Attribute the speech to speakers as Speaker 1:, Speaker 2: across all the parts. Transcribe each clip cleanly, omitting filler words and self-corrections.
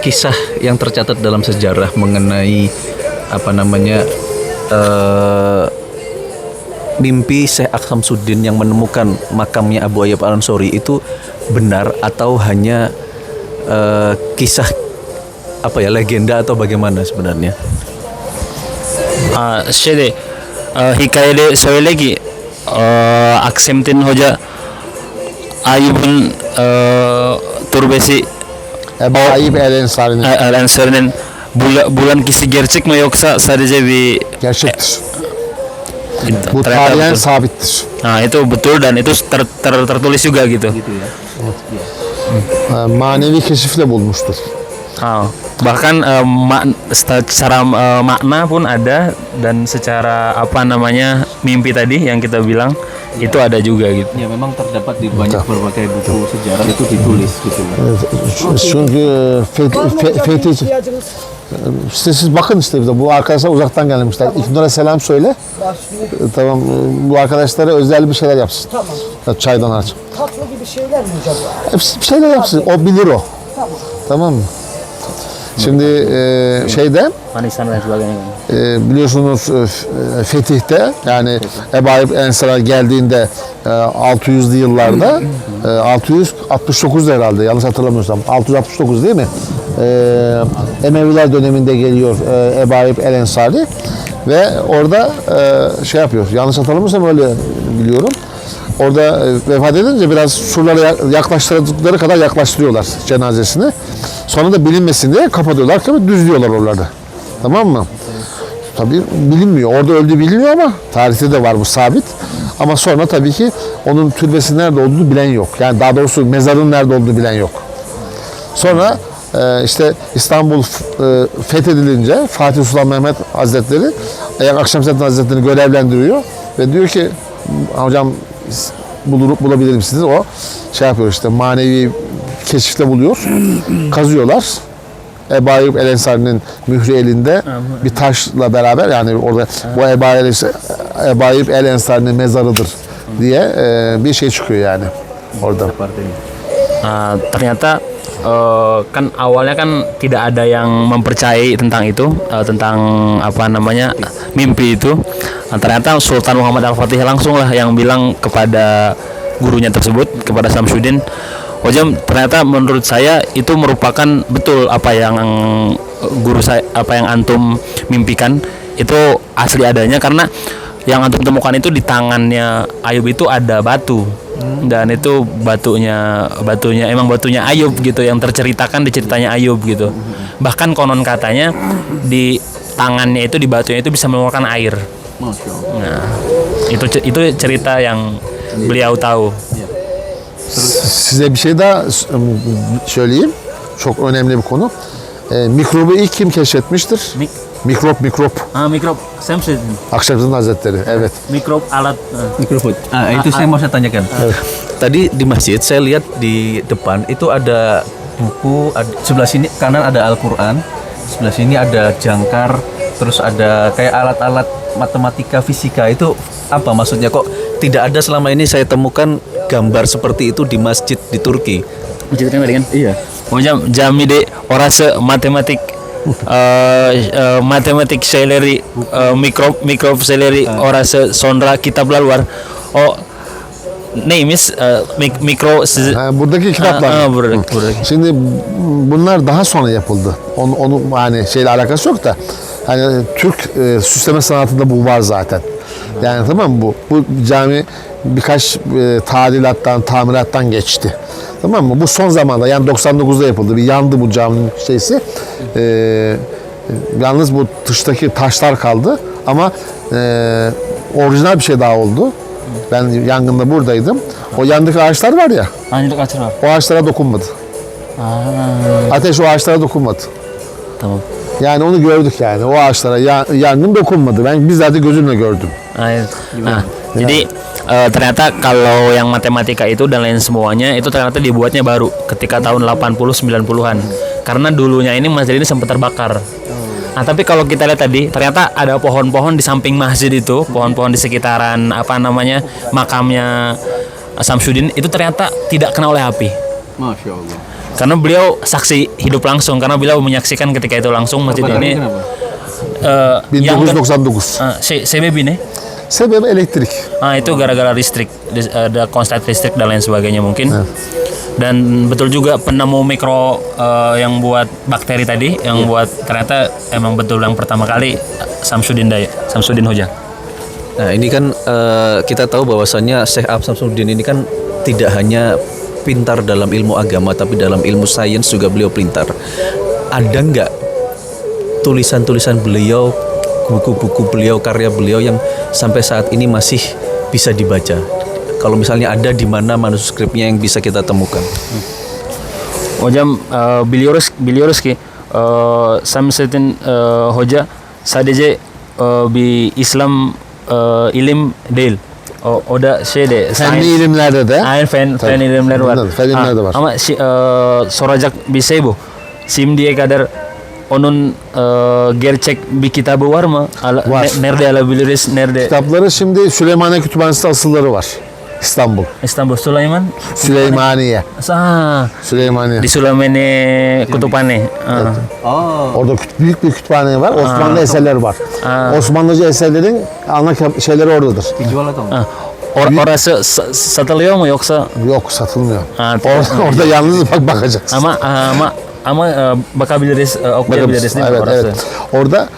Speaker 1: Kisah yang tercatat dalam sejarah mengenai mimpi Syekh Samsudin yang menemukan makamnya Abu Ayyub Al-Ansori itu benar atau hanya kisah legenda atau bagaimana sebenarnya?
Speaker 2: Şeyde hikayede şöyle ki Aksemtin Hoca Ayyub'un türbesi
Speaker 3: Ebu Ayyub El-Ensari'nin
Speaker 2: El-Ensari'nin bulan kisi gerçek mi yoksa sadece bir
Speaker 3: gerçektir. Bu
Speaker 2: ternyata
Speaker 3: tarihen
Speaker 2: betul.
Speaker 3: sabittir.
Speaker 2: Nah itu betul dan itu tertulis juga gitu.
Speaker 3: Manevi keşifle bulmuştur.
Speaker 2: Bahkan secara makna pun ada dan secara mimpi tadi yang kita bilang itu ada juga gitu.
Speaker 1: Ya memang terdapat di banyak berbagai buku sejarah itu ditulis gitu.
Speaker 3: Çünkü Fethi işte siz bakın işte bu arkadaşlar uzaktan gelmişler. İknur'a selam söyle. Tamam bu arkadaşlara özel bir şeyler yapsın.
Speaker 4: Tamam.
Speaker 3: Çaydan aç.
Speaker 4: Tatlı gibi şeyler mi hocam?
Speaker 3: Hepsi bir şeyler yapsın. O bilir o.
Speaker 4: Tamam.
Speaker 3: Tamam mı? Şimdi şeyde
Speaker 2: Manisan dan sebagainya.
Speaker 3: biliyorsunuz Fetih'te yani Ebu Ayyub Ensar'a geldiğinde 600'lü yıllarda 669 herhalde yanlış hatırlamıyorsam 669 değil mi? Emeviler döneminde geliyor Ebu Ayyub El Ensari ve orada şey yapıyor. Yanlış hatırlamıyorsam öyle biliyorum. Orada vefat edince biraz surlara yaklaştırdıkları kadar yaklaştırıyorlar cenazesini. Sonra da bilinmesin diye kapatıyorlar, tabii düzlüyorlar oralarda. Tamam mı? Tabii bilinmiyor. Orada öldüğü bilinmiyor ama tarihte de var bu sabit. Ama sonra tabii ki onun türbesi nerede olduğunu bilen yok. Yani daha doğrusu mezarın nerede olduğunu bilen yok. Sonra işte İstanbul fethedilince Fatih Sultan Mehmet Hazretleri Akşemseddin Hazretleri'ni görevlendiriyor ve diyor ki hocam bulabilir misiniz? O şey yapıyor işte manevi keşifle buluyor. Kazıyorlar. Ebu Ayyub El Ensari'nin mührü elinde bir taşla beraber yani orada bu Ebu Ayyub El Ensari'nin mezarıdır diye bir şey çıkıyor yani orada.
Speaker 2: Ternyata kan awalnya kan tidak ada yang mempercayai tentang itu, tentang mimpi itu. Ternyata Sultan Muhammad Al-Fatih langsung lah yang bilang kepada gurunya tersebut, kepada Samsudin, hocam ternyata menurut saya itu merupakan betul apa yang guru saya, apa yang antum mimpikan itu asli adanya, karena yang antum temukan itu di tangannya Ayub itu ada batu. Dan itu batunya emang batunya Ayub gitu, yang terceritakan di ceritanya Ayub gitu. Bahkan konon katanya di tangannya itu, di batunya itu bisa mengeluarkan air. Nah, itu cerita yang beliau tahu.
Speaker 3: Size bir şey daha söyleyeyim. Çok önemli bir konu. Mikrobu ilk kim keşfetmiştir? Mikrop.
Speaker 2: Mikrop Samsudin.
Speaker 3: Akşemseddin Hazretleri. Evet.
Speaker 2: Mikrop alat
Speaker 1: Mikrofon. Itu saya mau tanyakan. Tadi di masjid saya lihat di depan itu ada buku, sebelah sini kanan ada Al-Quran, sebelah sini ada jangkar, terus ada kayak alat-alat matematika, fisika. Itu apa maksudnya, kok tidak ada selama ini saya temukan gambar seperti itu di masjid di Turki?
Speaker 2: Ceritanya tadi kan?
Speaker 1: Iya.
Speaker 2: Hocam camide orası matematik şeyleri mikrop şeyleri orası sonra kitaplar var. O neymiş? Mikro
Speaker 3: Buradaki kitaplar.
Speaker 2: buradaki.
Speaker 3: Şimdi bunlar daha sonra yapıldı. Onu yani şeyle alakası yok da. Hani Türk süsleme sanatında bu var zaten. Yani tamam mı? Bu cami birkaç tamirattan geçti. Tamam mı? Bu son zamanda yani 99'da yapıldı. Bir yandı bu caminin şeysi. Yalnız bu dıştaki taşlar kaldı ama orijinal bir şey daha oldu. Ben yangında buradaydım. O yandaki ağaçlar var ya.
Speaker 2: Hangi ağaçlar var?
Speaker 3: O ağaçlara dokunmadı. Ateş o ağaçlara dokunmadı.
Speaker 2: Tamam.
Speaker 3: Yani onu gördük yani. O ağaçlara yangın dokunmadı. Ben bizzat gözümle gördüm.
Speaker 2: Nah, jadi ternyata kalau yang matematika itu dan lain semuanya itu ternyata dibuatnya baru ketika tahun 80-90-an. Karena dulunya ini masjid ini sempat terbakar. Nah, tapi kalau kita lihat tadi ternyata ada pohon-pohon di samping masjid itu, pohon-pohon di sekitaran makamnya Samsudin itu ternyata tidak kena oleh api.
Speaker 1: Masya Allah.
Speaker 2: Karena beliau saksi hidup langsung, karena beliau menyaksikan ketika itu langsung masjid ini. Yang
Speaker 3: 1999.
Speaker 2: sebab ini.
Speaker 3: Sebebi elektrik.
Speaker 2: Itu gara-gara listrik, ada konslet listrik dan lain sebagainya mungkin. Dan betul juga penemu mikro yang buat bakteri tadi, yang buat ternyata emang betul yang pertama kali Samsudin Hoja.
Speaker 1: Nah ini kan kita tahu bahwasannya Syekh Ahmad Samsudin ini kan tidak hanya pintar dalam ilmu agama, tapi dalam ilmu sains juga beliau pintar. Ada nggak tulisan-tulisan beliau, buku-buku beliau, karya beliau yang sampai saat ini masih bisa dibaca? Kalau misalnya ada, di mana manuskripnya yang bisa kita temukan?
Speaker 2: Hocam biliyoruz ki Samsudin Hoca sadece bir İslam ilim değil. O da şeyde
Speaker 3: Fenli ilimlerde de.
Speaker 2: Aynen fen ilimleri var.
Speaker 3: Fen ilimleri de var.
Speaker 2: Ama soracak bir şey bu. Şimdiye kadar onun gerçek bir kitabı var mı?
Speaker 3: Var.
Speaker 2: Nerede alabiliriz? Nerede?
Speaker 3: Kitapları şimdi Süleymaniye Kütüphanesi'nde asılları var. İstanbul.
Speaker 2: İstanbul Süleyman.
Speaker 3: Süleymaniye. Süleymaniye.
Speaker 2: Di Süleymaniye Kütüphane.
Speaker 3: Orada büyük bir kütüphane var. Osmanlı eserleri var. Osmanlıca eserlerin ana şeyleri oradadır.
Speaker 1: Dijual atau enggak?
Speaker 2: Orası satılıyor mu yoksa?
Speaker 3: Yok, satılmıyor.
Speaker 2: Ha,
Speaker 3: Orada yalnız bakacaksın.
Speaker 2: Ama bakabiliriz, okuyabiliriz değil mi
Speaker 3: Evet,
Speaker 2: orası?
Speaker 3: evet. Orada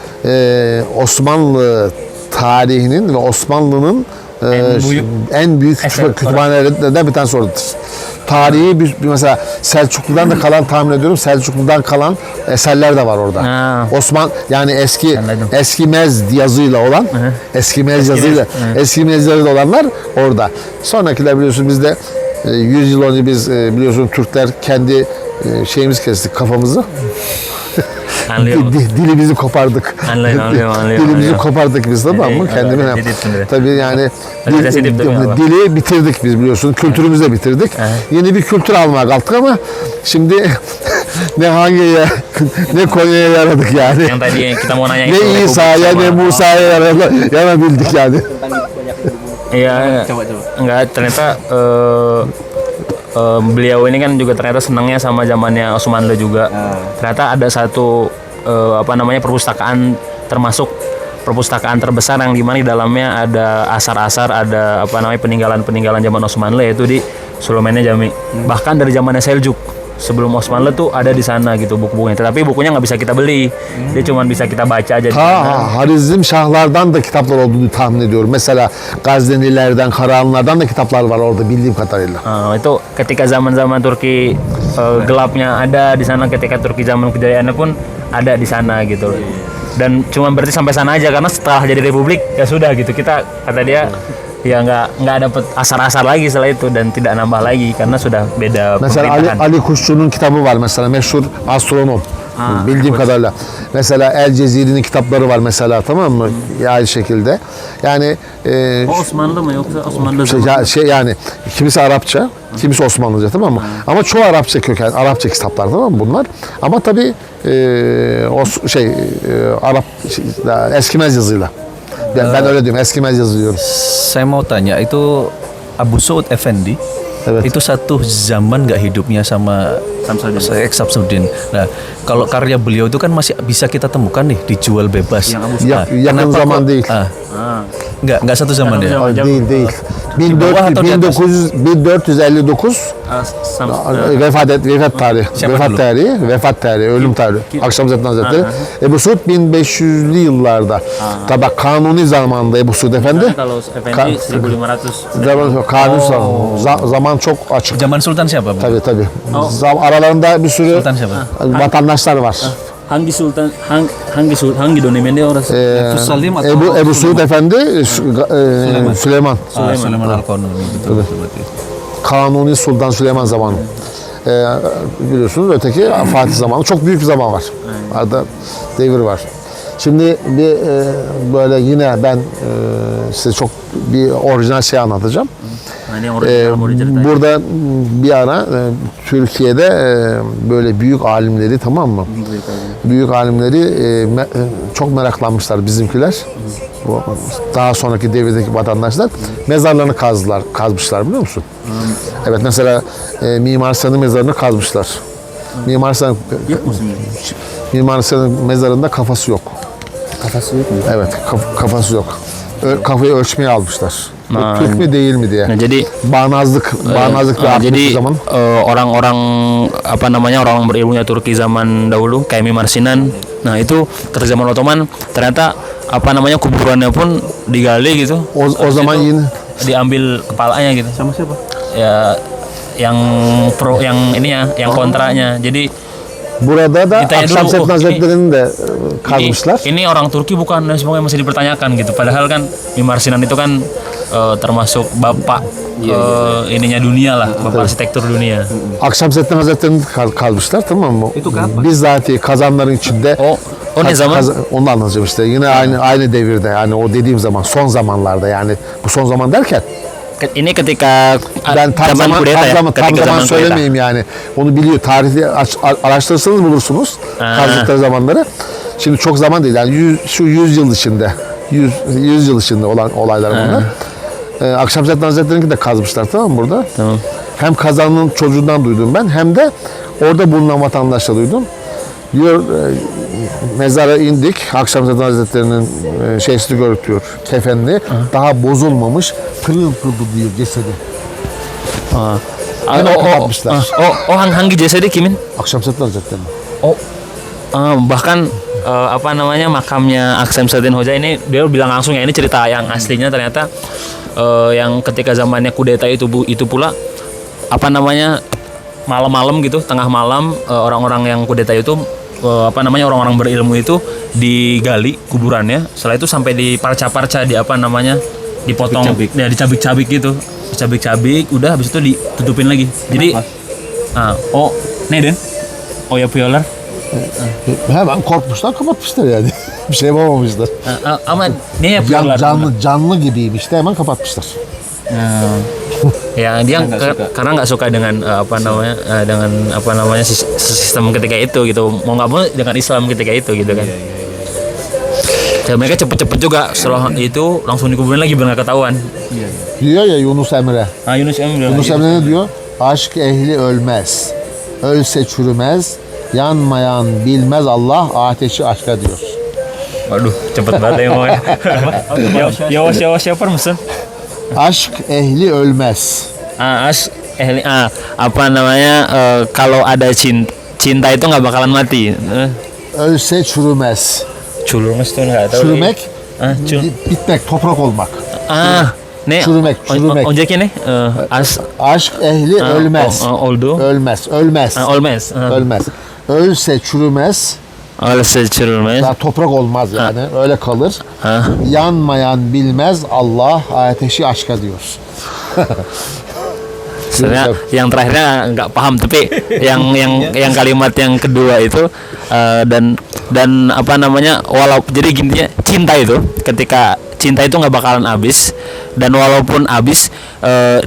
Speaker 3: Osmanlı tarihinin ve Osmanlı'nın en büyük kütüphanelerinden bir tanesi oradadır. Tarihi bir mesela Selçuklu'dan da kalan, tahmin ediyorum Selçuklu'dan kalan eserler de var orada. Osman yani eskimez yazıyla olan, eskimez yazıyla olanlar orada. Sonrakiler biliyorsun bizde 100 yıl önce biz biliyorsun Türkler kendi şeyimiz kestik kafamızı. Dilimizi kopardık. Dilimizi kopardık biz, tamam mı? Kendime tabii yani dili bitirdik biz, biliyorsun. Kültürümüzü de bitirdik. Yeni bir kültür almaya kalktık ama şimdi ne Konya'ya yaradık yani. Ne İsa'ya ne Musa'ya yarabildik yani.
Speaker 2: Iya, enggak ternyata beliau ini kan juga ternyata senangnya sama zamannya Osmanlı juga. Ternyata ada satu perpustakaan, termasuk perpustakaan terbesar yang dimana di dalamnya ada asar-asar, ada peninggalan-peninggalan zaman Osmanlı, yaitu di Süleymaniye Jami. Bahkan dari zamannya Seljuk sebelum Osmanlı tuh ada di sana gitu buku-bukunya. Tetapi bukunya nggak bisa kita beli, dia cuma bisa kita baca aja.
Speaker 3: Harizm Şahlardan da kitaplar olduğunu tahmin ediyorum. Mesela Gaznelilerden, Karahanlardan da kitaplar var orada bildiğim kadarıyla.
Speaker 2: Itu ketika zaman-zaman Turki gelapnya ada di sana, ketika Turki zaman kejayaannya pun ada di sana gitu. Dan cuma berarti sampai sana aja, karena setelah jadi republik ya sudah gitu, kita kata dia ya nggak dapet asar-asar lagi setelah itu dan tidak nambah lagi karena sudah beda
Speaker 3: mesela
Speaker 2: pemerintahan.
Speaker 3: Ali Kuşçu'nun kitabı var mesela, meşhur astronom. Bildiğim kadarıyla. Mesela El Ceziri'nin kitapları var mesela, tamam mı? Aynı şekilde. Yani
Speaker 2: O Osmanlı mı yoksa Osmanlı
Speaker 3: yani kimisi Arapça, kimisi Osmanlıca, tamam mı? Ama çoğu Arapça köken, Arapça kitaplar, tamam mı bunlar? Ama tabii Arap eskimez yazıyla. Ben öyle diyorum, eskimez yazıyorum.
Speaker 1: Saya mau tanya, itu Abu Suud Effendi,
Speaker 3: Evet.
Speaker 1: itu satu zaman nggak hidupnya sama Syekh Samsudin. Nah, kalau karya beliau itu kan masih bisa kita temukan nih, dijual bebas.
Speaker 3: Yakın zaman değil.
Speaker 1: Nggak satu zaman ya?
Speaker 3: Değil. 1459 vefat tarihi, ölüm tarihi. Akşam Hazretleri Hazretleri. Ebu Suud 1500'lü yıllarda. Tabi kanuni zamanında Ebu Suud Efendi.
Speaker 2: Kalau Effendi 1500.
Speaker 3: Kanuni zaman çok açık.
Speaker 1: Zaman Sultan siapa, Bu?
Speaker 3: Tabii. Aralarında bir sürü
Speaker 1: Sultan siapa?
Speaker 3: vatandaşlar var.
Speaker 2: Hangi sultan hangi döneminde orası?
Speaker 1: Salim atau
Speaker 3: Ebu Suud Efendi, Süleyman.
Speaker 1: Sulaiman Al-Qanuni, betul berarti.
Speaker 3: Kanuni Sultan Süleyman zamanı. Biliyorsunuz öteki Fatih zamanı. Çok büyük bir zaman var. Arada devir var. Şimdi bir böyle yine ben size çok bir orijinal şey anlatacağım. Burada bir ara Türkiye'de böyle büyük alimleri, tamam mı? Büyük alimleri çok meraklanmışlar bizimkiler. Daha sonraki devirdeki vatandaşlar mezarlarını kazmışlar, biliyor musun? Evet, mesela Mimar Sinan'ın mezarını kazmışlar. Mimar Sinan
Speaker 1: Yok musun?
Speaker 3: Mimar Sinan'ın mezarında kafası yok.
Speaker 1: Kafası yok mu?
Speaker 3: Evet, kafası yok. Kafayı ölçmeye almışlar. Bu
Speaker 2: Nah.
Speaker 3: Türk mü değil mi diye.
Speaker 2: Nah, jadi
Speaker 3: Bağnazlık bir artmış
Speaker 2: jadi
Speaker 3: o zaman.
Speaker 2: orang-orang apa namanya orang berilmunya Turki zaman dahulu kayak Mimar Sinan. Nah itu ketika zaman Ottoman ternyata apa namanya kuburannya pun digali gitu.
Speaker 3: O zaman yine
Speaker 2: Diambil kepalanya gitu.
Speaker 1: Sama siapa?
Speaker 2: Ya yang pro yang ininya, yang kontranya. Jadi
Speaker 3: burada da
Speaker 2: Ditanya dulu,
Speaker 3: Akşemseddin
Speaker 2: ini-
Speaker 3: Hazretleri'ni de
Speaker 2: ini,
Speaker 3: kazmışlar.
Speaker 2: ini orang Turki bukan dan semuanya masih dipertanyakan gitu. Padahal kan Mimar Sinan itu kan termasuk bapak ininya dunia lah, bapak arsitektur dunia.
Speaker 3: Akşemseddin Hazretleri'ni kazmışlar, tamam mı?
Speaker 1: Itu kapan?
Speaker 3: Bizzati kazanların içinde.
Speaker 2: O ne zaman?
Speaker 3: Onu anlatacağım işte. Yine aynı devirde, yani o dediğim zaman, son zamanlarda, yani bu son zaman derken
Speaker 2: Ini ketika
Speaker 3: ben tam zaman,
Speaker 2: kudeta ya,
Speaker 3: tam
Speaker 2: ketika
Speaker 3: zaman
Speaker 2: kudeta.
Speaker 3: söylemeyeyim yani. Onu biliyor. Tarihte araştırırsanız bulursunuz. Kazdıkları zamanları. Şimdi çok zaman değil. Yani şu 100 yıl içinde. 100 yıl içinde olan olaylar bunlar. Akşemseddin Hazretleri'ninki de kazmışlar, tamam mı burada?
Speaker 2: Tamam.
Speaker 3: Hem kazanın çocuğundan duydum ben, hem de orada bulunan vatandaşla duydum. Diyor mezara indik. Akşemseddin Hazretleri'nin şeysini gördük diyor. Kefenli. Daha bozulmamış. Pırıl pırıl diyor cesedi. Hemen kapatmışlar.
Speaker 2: Hangi jasadi kimin?
Speaker 3: Akşemseddin Hazretleri'nin.
Speaker 2: Bahkan apa namanya makamnya Akşemseddin Hoca ini dia bilang langsung ya ini cerita yang aslinya ternyata yang ketika zamannya kudeta itu pula apa namanya malam-malam gitu tengah malam orang-orang yang kudeta itu apa namanya orang-orang berilmu itu digali kuburannya, setelah itu sampai diparca-parca di apa namanya dipotong
Speaker 1: Cabik-cabik.
Speaker 2: ya dicabik-cabik gitu, dicabik-cabik udah habis itu ditutupin lagi. Jadi neden o yapıyorlar.
Speaker 3: Hemen korkmuşlar, kapatmışlar yani. Bir şey yapamamışlar.
Speaker 2: Ama ne yapıyorlar?
Speaker 3: Canlı gibiyim işte, hemen kapatmışlar.
Speaker 2: Ya dia
Speaker 1: Nggak suka.
Speaker 2: karena nggak suka dengan dengan apa namanya sistem ketika itu gitu, mau nggak mau dengan Islam ketika itu gitu kan. Dan mereka cepet-cepet juga setelah itu langsung dikuburin lagi biar nggak ketahuan.
Speaker 3: Diyor ya Yunus Emre.
Speaker 2: Yunus Emre bilang
Speaker 3: Yunus
Speaker 2: gitu.
Speaker 3: Emre ne diyor? Aşk ehli ölmez. Ölse çürümez. Yanmayan bilmez Allah, ateşi aşka diyor.
Speaker 2: Waduh, cepet banget ya ngomongnya. Yavaş yapar mısın?
Speaker 3: Aşk ehli ölmez.
Speaker 2: Apa namanya kalau ada cinta itu nggak bakalan mati.
Speaker 3: Ölse çürümez.
Speaker 2: Çürümek tuh nggak tahu.
Speaker 3: Çürümek,
Speaker 2: Çürümek.
Speaker 3: bitmek, toprak olmak.
Speaker 2: Ne?
Speaker 3: Çürümek.
Speaker 2: Önceki ne?
Speaker 3: Aşk ehli ölmez.
Speaker 2: Oldu.
Speaker 3: Ölmez.
Speaker 2: Olmaz.
Speaker 3: Ölmez. Ölse çürümez.
Speaker 2: Ölse çürümez.
Speaker 3: Daha toprak olmaz yani. Öyle kalır. Yanmayan bilmez Allah, ateşi aşka diyor.
Speaker 2: Sebenarnya yang terakhirnya nggak paham, tapi yang kalimat yang kedua itu dan apa namanya jadi gini, cinta itu ketika cinta itu nggak bakalan habis, dan walaupun habis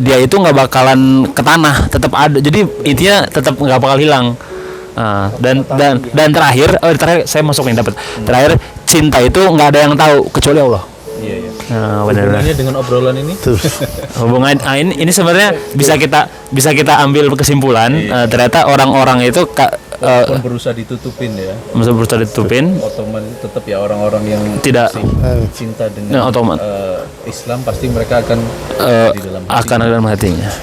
Speaker 2: dia itu nggak bakalan ke tanah, tetap ada, jadi intinya tetap nggak bakal hilang. Dan terakhir saya masuk nih dapat terakhir, cinta itu nggak ada yang tahu kecuali Allah.
Speaker 1: Iya.
Speaker 2: Benar.
Speaker 1: Hubungannya dengan obrolan ini?
Speaker 2: Hubungan ini sebenarnya bisa kita ambil kesimpulan, ternyata orang-orang itu
Speaker 1: Walaupun berusaha ditutupin ya.
Speaker 2: berusaha ditutupin,
Speaker 1: Ottoman itu tetap ya orang-orang yang
Speaker 2: Tidak.
Speaker 1: cinta dengan
Speaker 2: Ottoman.
Speaker 1: Islam, pasti mereka akan di dalam
Speaker 2: akan ada matinya.